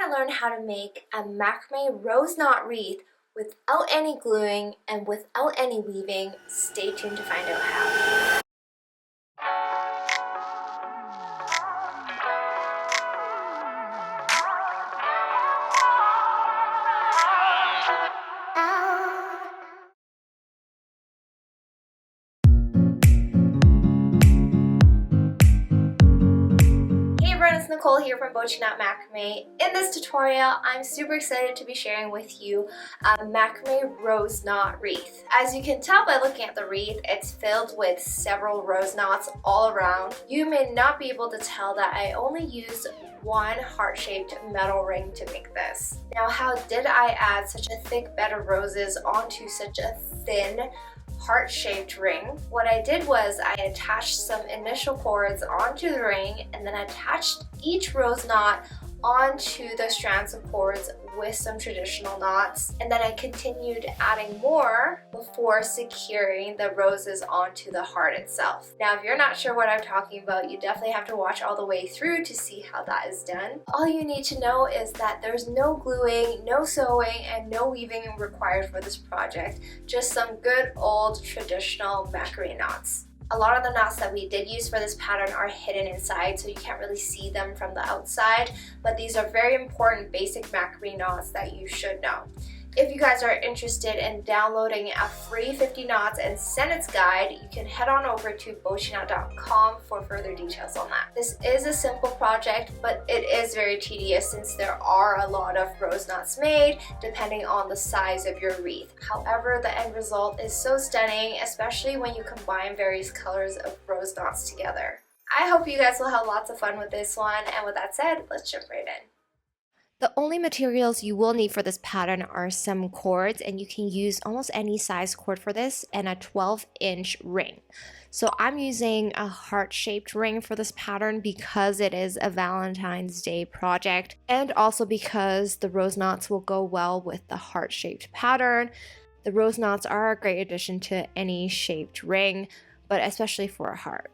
to learn how to make a macrame rose knot wreath without any gluing and without any weaving. Stay tuned to find out how. It's Nicole here from Bochiknot Macramé. In this tutorial, I'm super excited to be sharing with you a macrame rose knot wreath. As you can tell by looking at the wreath, it's filled with several rose knots all around. You may not be able to tell that I only used one heart-shaped metal ring to make this. Now, how did I add such a thick bed of roses onto such a thin heart-shaped ring? What I did was I attached some initial cords onto the ring and then attached each rose knot onto the strands of cords with some traditional knots, and then I continued adding more before securing the roses onto the heart itself. Now, if you're not sure what I'm talking about, you definitely have to watch all the way through to see how that is done. All you need to know is that there's no gluing, no sewing, and no weaving required for this project, just some good old traditional macrame knots. A lot of the knots that we did use for this pattern are hidden inside, so you can't really see them from the outside, but these are very important basic macrame knots that you should know. If you guys are interested in downloading a free 50 knots and sentence guide, you can head on over to bochiknot.com for further details on that. This is a simple project, but it is very tedious since there are a lot of rose knots made depending on the size of your wreath. However, the end result is so stunning, especially when you combine various colors of rose knots together. I hope you guys will have lots of fun with this one, and with that said, let's jump right in. The only materials you will need for this pattern are some cords, and you can use almost any size cord for this, and a 12-inch ring. So I'm using a heart-shaped ring for this pattern because it is a Valentine's Day project, and also because the rose knots will go well with the heart-shaped pattern. The rose knots are a great addition to any shaped ring, but especially for a heart.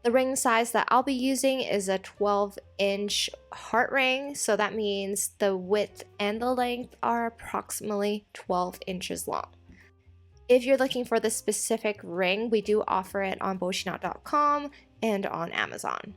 The ring size that I'll be using is a 12-inch heart ring, so that means the width and the length are approximately 12 inches long. If you're looking for this specific ring, we do offer it on bochiknot.com and on Amazon.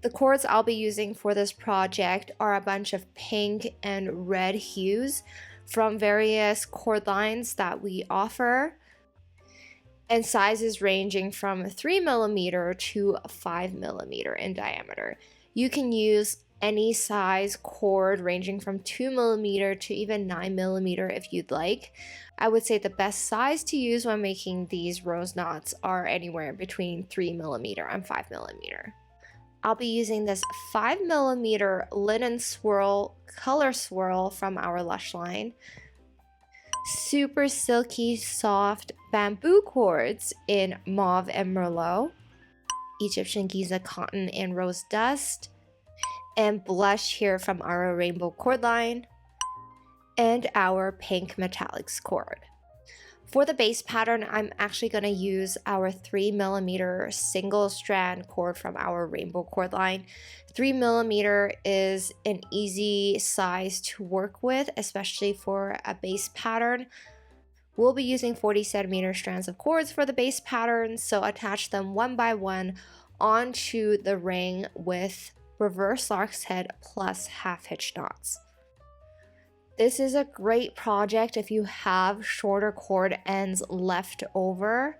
The cords I'll be using for this project are a bunch of pink and red hues from various cord lines that we offer, and sizes ranging from 3mm to 5mm in diameter. You can use any size cord ranging from 2mm to even 9mm if you'd like. I would say the best size to use when making these rose knots are anywhere between 3mm and 5mm. I'll be using this 5mm linen swirl color swirl from our Lush line, super silky soft bamboo cords in mauve and merlot, Egyptian Giza cotton and rose dust, and blush here from our rainbow cord line, and our pink metallics cord. For the base pattern, I'm actually going to use our 3mm single strand cord from our rainbow cord line. 3mm is an easy size to work with, especially for a base pattern. We'll be using 40cm strands of cords for the base pattern, so attach them one by one onto the ring with reverse Lark's head plus half hitch knots. This is a great project if you have shorter cord ends left over.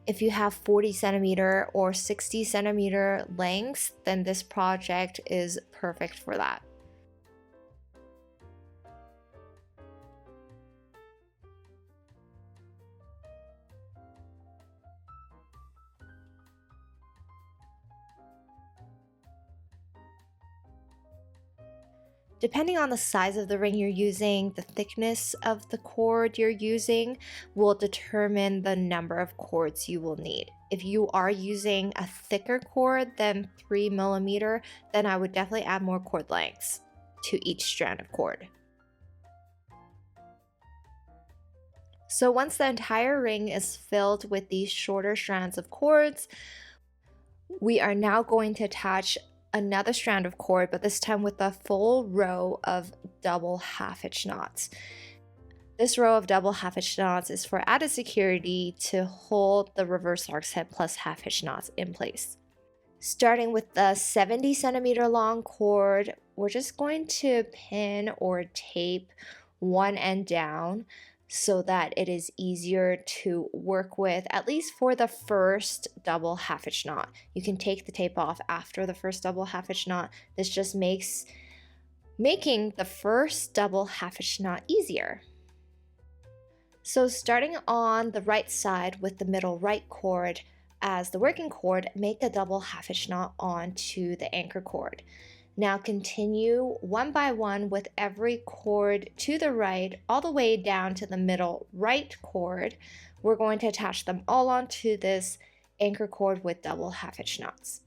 If you have 40cm or 60cm lengths, then this project is perfect for that. Depending on the size of the ring you're using, the thickness of the cord you're using will determine the number of cords you will need. If you are using a thicker cord than 3mm, then I would definitely add more cord lengths to each strand of cord. So once the entire ring is filled with these shorter strands of cords, we are now going to attach another strand of cord, but this time with a full row of double half hitch knots. This row of double half hitch knots is for added security to hold the reverse lark's head plus half hitch knots in place. Starting with the 70 centimeter long cord, we're just going to pin or tape one end down so that it is easier to work with, at least for the first double half hitch knot. You can take the tape off after the first double half hitch knot. This just makes making the first double half hitch knot easier. So starting on the right side with the middle right cord as the working cord, make a double half hitch knot onto the anchor cord. Now continue one by one with every cord to the right all the way down to the middle right cord. We're going to attach them all onto this anchor cord with double half hitch knots.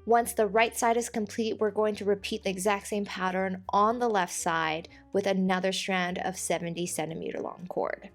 Once the right side is complete, we're going to repeat the exact same pattern on the left side with another strand of 70 centimeter long cord.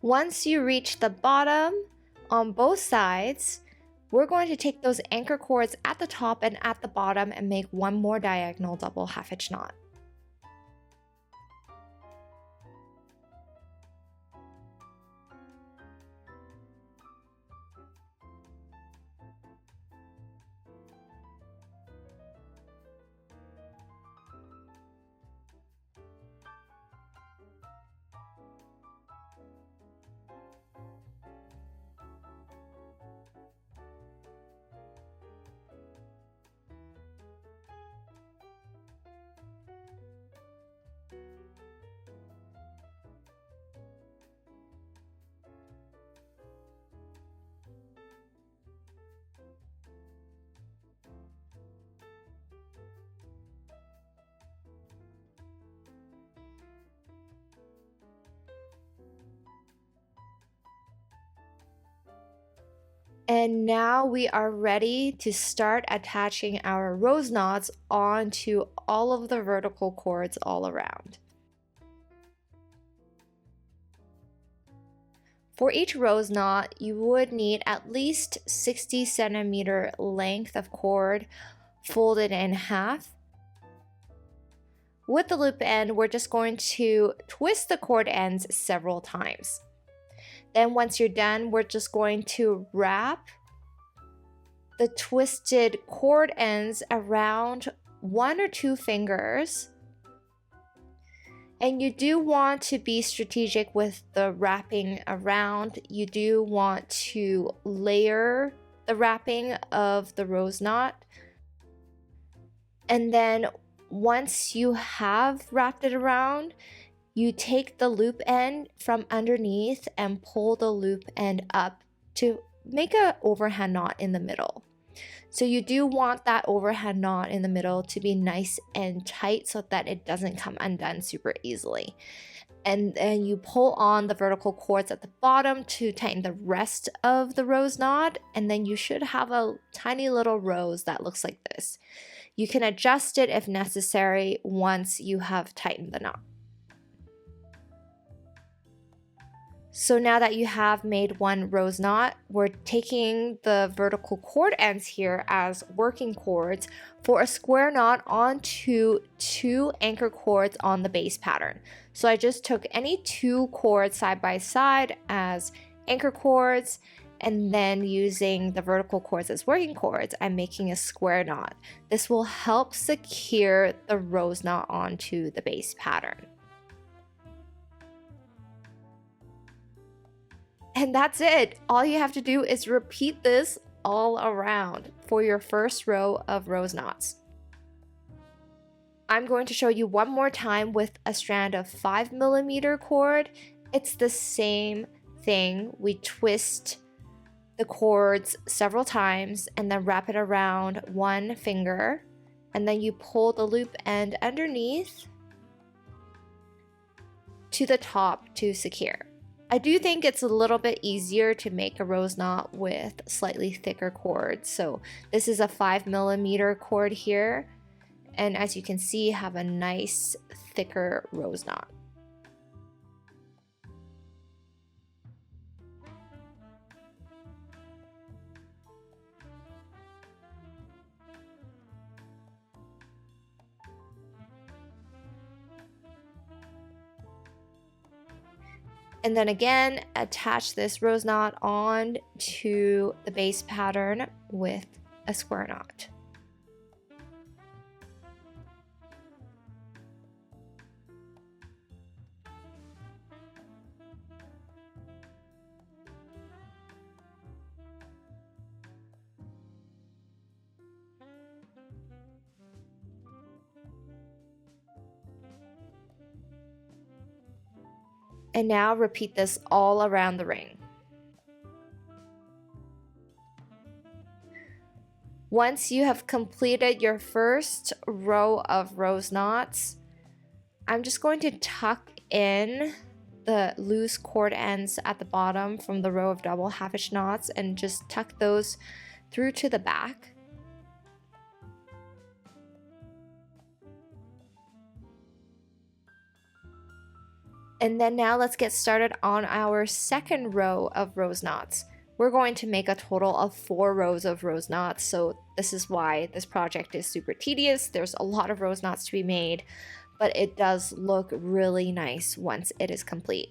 Once you reach the bottom on both sides, we're going to take those anchor cords at the top and at the bottom and make one more diagonal double half hitch knot. And now we are ready to start attaching our rose knots onto all of the vertical cords all around. For each rose knot, you would need at least 60 centimeter length of cord folded in half. With the loop end, we're just going to twist the cord ends several times. Then once you're done, we're just going to wrap the twisted cord ends around 1 or 2 fingers. And you do want to be strategic with the wrapping around. You do want to layer the wrapping of the rose knot. And then once you have wrapped it around, you take the loop end from underneath and pull the loop end up to make an overhand knot in the middle. So you do want that overhand knot in the middle to be nice and tight so that it doesn't come undone super easily. and then you pull on the vertical cords at the bottom to tighten the rest of the rose knot, and then you should have a tiny little rose that looks like this. You can adjust it if necessary once you have tightened the knot. So now that you have made one rose knot, we're taking the vertical cord ends here as working cords for a square knot onto 2 anchor cords on the base pattern. So I just took any 2 cords side by side as anchor cords, and then using the vertical cords as working cords, I'm making a square knot. This will help secure the rose knot onto the base pattern. And that's it. All you have to do is repeat this all around for your first row of rose knots. I'm going to show you one more time with a strand of 5mm cord. It's the same thing. We twist the cords several times and then wrap it around one finger, and then you pull the loop end underneath to the top to secure. I do think it's a little bit easier to make a rose knot with slightly thicker cords. So this is a 5mm cord here, and as you can see, have a nice thicker rose knot. And then again, attach this rose knot on to the base pattern with a square knot. And now repeat this all around the ring. Once you have completed your first row of rose knots, I'm just going to tuck in the loose cord ends at the bottom from the row of double half hitch knots and just tuck those through to the back. And then now let's get started on our second row of rose knots. We're going to make a total of 4 rows of rose knots, so this is why this project is super tedious. There's a lot of rose knots to be made, but it does look really nice once it is complete.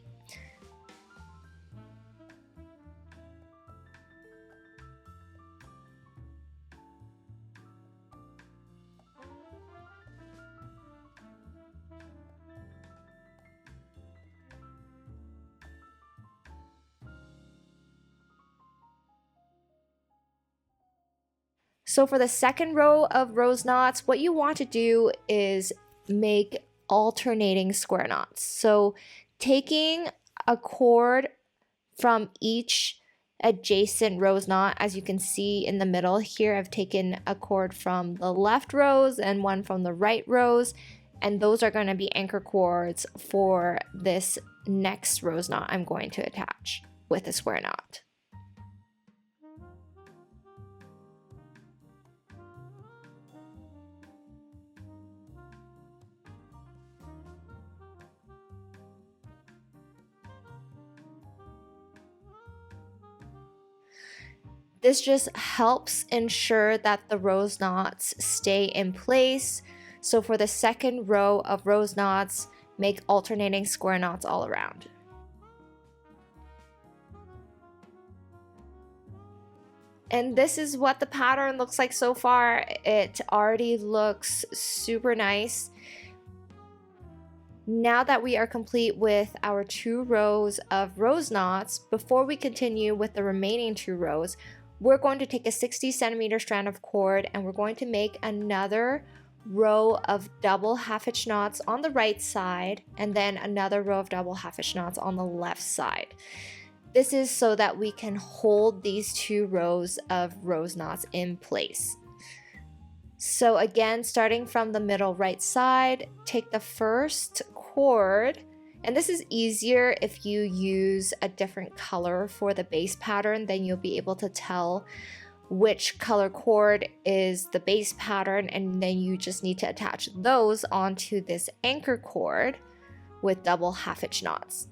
So for the second row of rose knots, what you want to do is make alternating square knots. So taking a cord from each adjacent rose knot, as you can see in the middle here, I've taken a cord from the left rows and one from the right rows, and those are going to be anchor cords for this next rose knot I'm going to attach with a square knot. This just helps ensure that the rose knots stay in place. So for the second row of rose knots, make alternating square knots all around. And this is what the pattern looks like so far. It already looks super nice. Now that we are complete with our 2 rows of rose knots, before we continue with the remaining 2 rows, we're going to take a 60cm strand of cord and we're going to make another row of double half hitch knots on the right side and then another row of double half hitch knots on the left side. This is so that we can hold these 2 rows of rose knots in place. So again, starting from the middle right side, take the first cord And this is easier if you use a different color for the base pattern, then you'll be able to tell which color cord is the base pattern, and then you just need to attach those onto this anchor cord with double half hitch knots.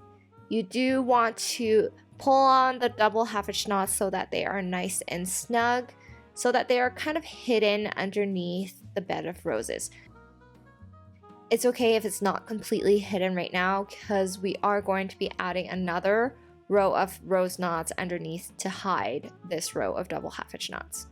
You do want to pull on the double half hitch knots so that they are nice and snug, so that they are kind of hidden underneath the bed of roses. It's okay if it's not completely hidden right now, because we are going to be adding another row of rose knots underneath to hide this row of double half hitch knots.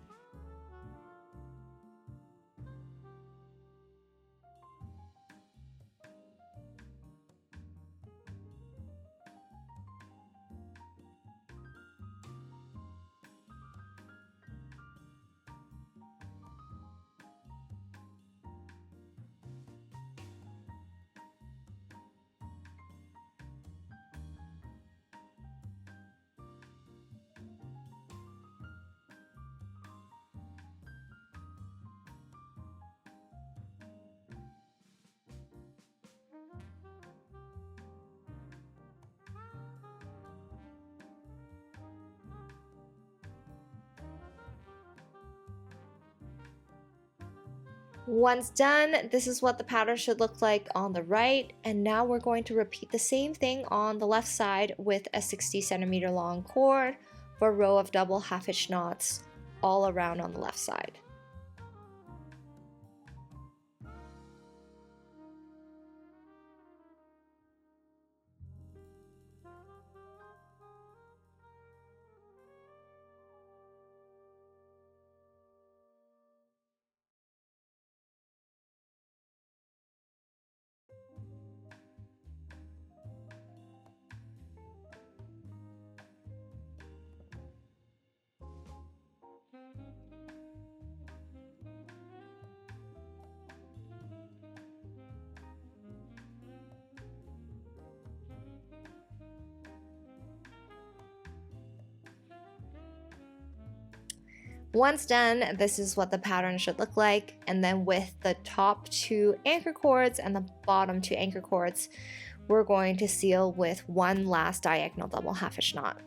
Once done, this is what the pattern should look like on the right, and now we're going to repeat the same thing on the left side with a 60cm long cord for a row of double half hitch knots all around on the left side. Once done, this is what the pattern should look like, and then with the top 2 anchor cords and the bottom 2 anchor cords, we're going to seal with one last diagonal double half hitch knot.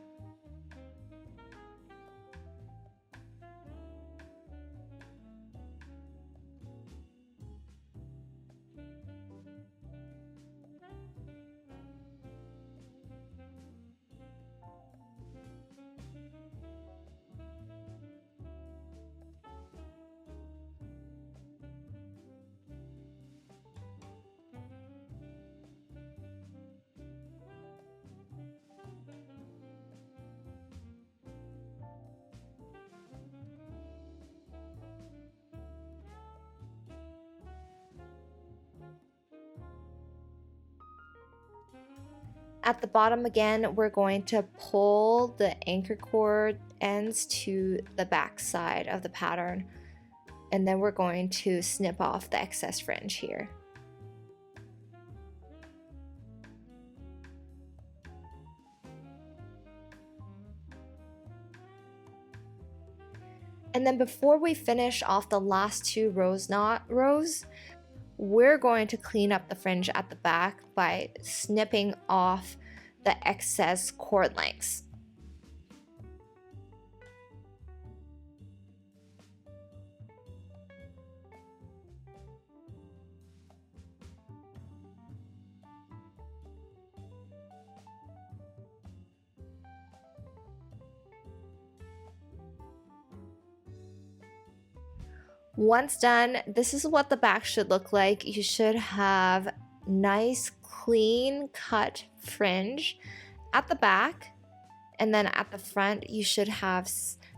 At the bottom again, we're going to pull the anchor cord ends to the back side of the pattern, and then we're going to snip off the excess fringe here. And then before we finish off the last 2 rose knot rows, we're going to clean up the fringe at the back by snipping off the excess cord lengths. Once done, this is what the back should look like. You should have nice, clean cut fringe at the back, and then at the front, you should have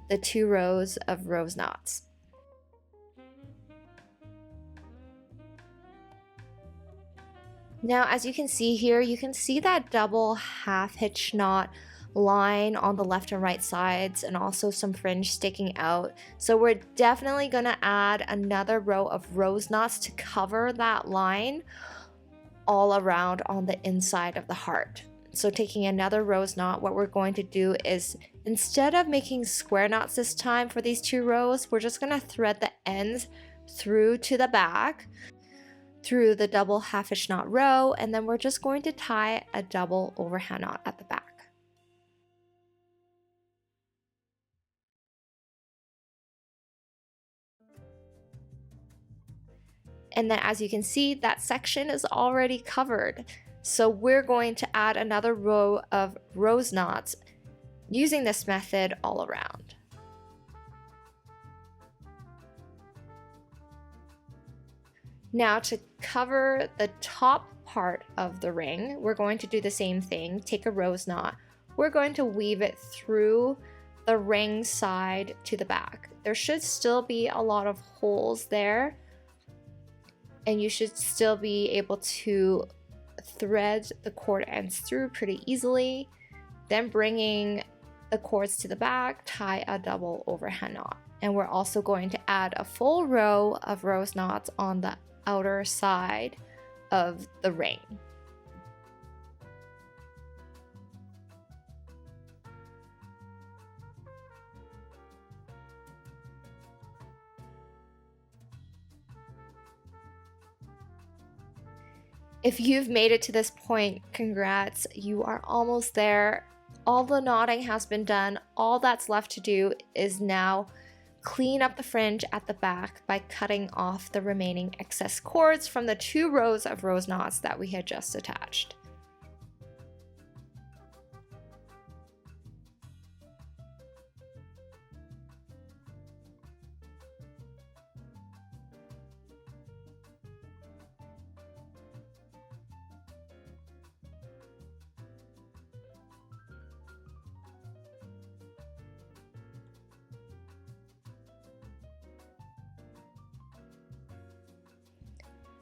the 2 rows of rose knots. Now, as you can see here, you can see that double half hitch knot line on the left and right sides, and also some fringe sticking out. So we're definitely going to add another row of rose knots to cover that line all around on the inside of the heart. So taking another rose knot, what we're going to do is, instead of making square knots this time for these 2 rows, we're just going to thread the ends through to the back through the double half hitch knot row, and then we're just going to tie a double overhand knot at the back. And then as you can see, that section is already covered. So we're going to add another row of rose knots using this method all around. Now to cover the top part of the ring, we're going to do the same thing. Take a rose knot. We're going to weave it through the ring side to the back. There should still be a lot of holes there, and you should still be able to thread the cord ends through pretty easily. Then bringing the cords to the back, tie a double overhand knot. And we're also going to add a full row of rose knots on the outer side of the ring. If you've made it to this point, congrats, you are almost there. All the knotting has been done. All that's left to do is now clean up the fringe at the back by cutting off the remaining excess cords from the 2 rows of rose knots that we had just attached.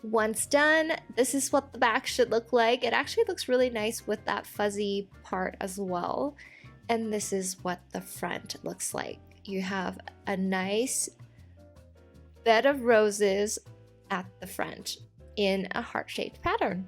Once done, this is what the back should look like. It actually looks really nice with that fuzzy part as well. And this is what the front looks like. You have a nice bed of roses at the front in a heart-shaped pattern.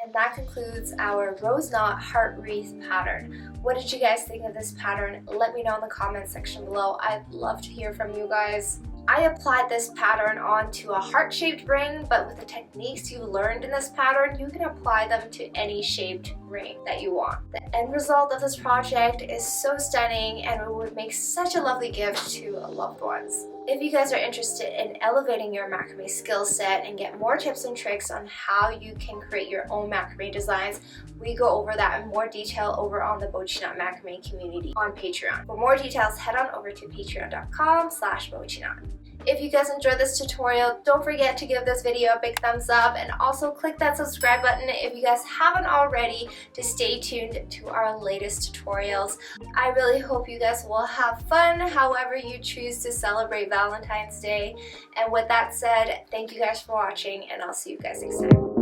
And that concludes our rose knot heart wreath pattern. What did you guys think of this pattern? Let me know in the comments section below. I'd love to hear from you guys. I applied this pattern onto a heart-shaped ring, but with the techniques you learned in this pattern, you can apply them to any shaped ring that you want. The end result of this project is so stunning and it would make such a lovely gift to loved ones. If you guys are interested in elevating your macrame skill set and get more tips and tricks on how you can create your own macrame designs, we go over that in more detail over on the Bochiknot macrame community on Patreon. For more details, head on over to patreon.com/Bochiknot. If you guys enjoyed this tutorial, don't forget to give this video a big thumbs up and also click that subscribe button if you guys haven't already to stay tuned to our latest tutorials. I really hope you guys will have fun however you choose to celebrate Valentine's Day. And with that said, thank you guys for watching and I'll see you guys next time.